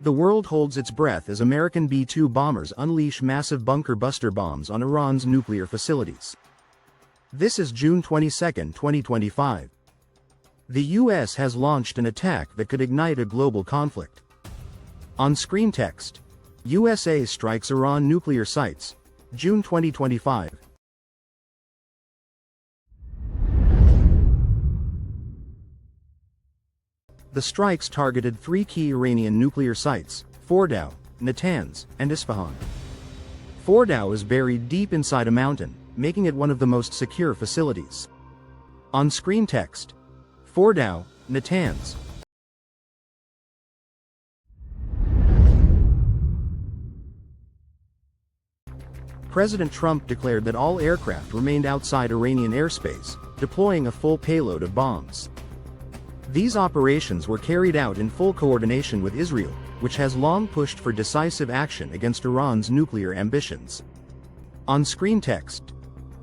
The world holds its breath as American B-2 bombers unleash massive bunker buster bombs on Iran's nuclear facilities. This is June 22, 2025. The U.S. has launched an attack that could ignite a global conflict. On-screen text: USA strikes Iran nuclear sites, June 2025. The strikes targeted three key Iranian nuclear sites: Fordow, Natanz, and Isfahan. Fordow is buried deep inside a mountain, making it one of the most secure facilities. On-screen text: Fordow, Natanz. President Trump declared that all aircraft remained outside Iranian airspace, deploying a full payload of bombs. These operations were carried out in full coordination with Israel, which has long pushed for decisive action against Iran's nuclear ambitions. On-screen text: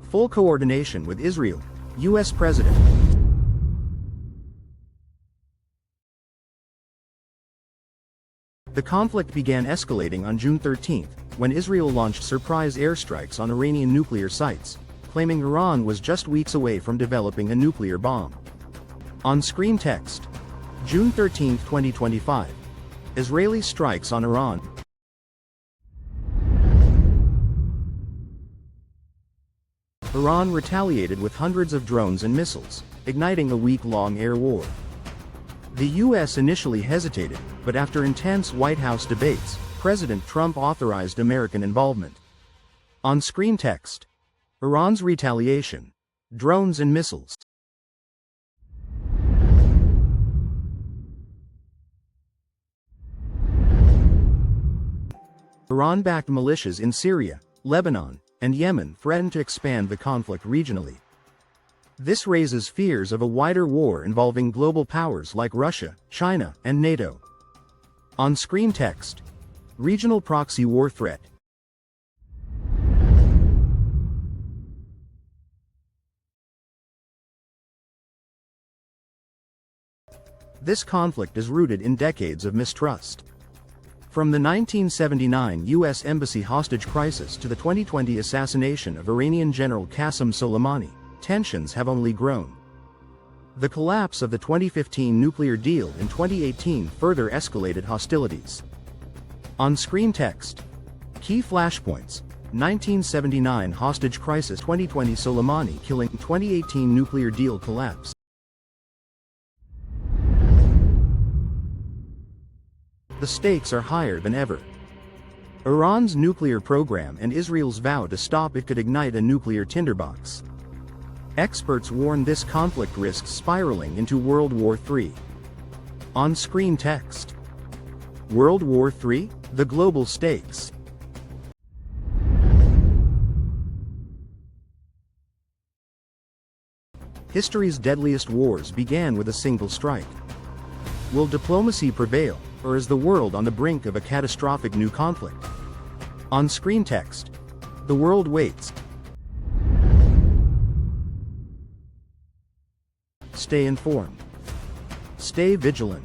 full coordination with Israel, U.S. President. The conflict began escalating on June 13, when Israel launched surprise airstrikes on Iranian nuclear sites, claiming Iran was just weeks away from developing a nuclear bomb. On-screen text: June 13, 2025. Israeli strikes on Iran. Iran retaliated with hundreds of drones and missiles, igniting a week-long air war. The U.S. initially hesitated, but after intense White House debates, President Trump authorized American involvement. On-screen text: Iran's retaliation. Drones and missiles. Iran-backed militias in Syria, Lebanon, and Yemen threaten to expand the conflict regionally. This raises fears of a wider war involving global powers like Russia, China, and NATO. On-screen text: regional proxy war threat. This conflict is rooted in decades of mistrust. From the 1979 U.S. Embassy hostage crisis to the 2020 assassination of Iranian General Qasem Soleimani, tensions have only grown. The collapse of the 2015 nuclear deal in 2018 further escalated hostilities. On-screen text: key flashpoints. 1979 hostage crisis, 2020 Soleimani killing, 2018 nuclear deal collapse. The stakes are higher than ever. Iran's nuclear program and Israel's vow to stop it could ignite a nuclear tinderbox. Experts warn this conflict risks spiraling into World War III. On-screen text: World War III? The global stakes. History's deadliest wars began with a single strike. Will diplomacy prevail, or is the world on the brink of a catastrophic new conflict? On-screen text: the world waits. Stay informed. Stay vigilant.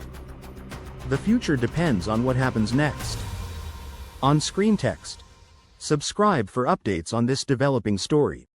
The future depends on what happens next. On-screen text: subscribe for updates on this developing story.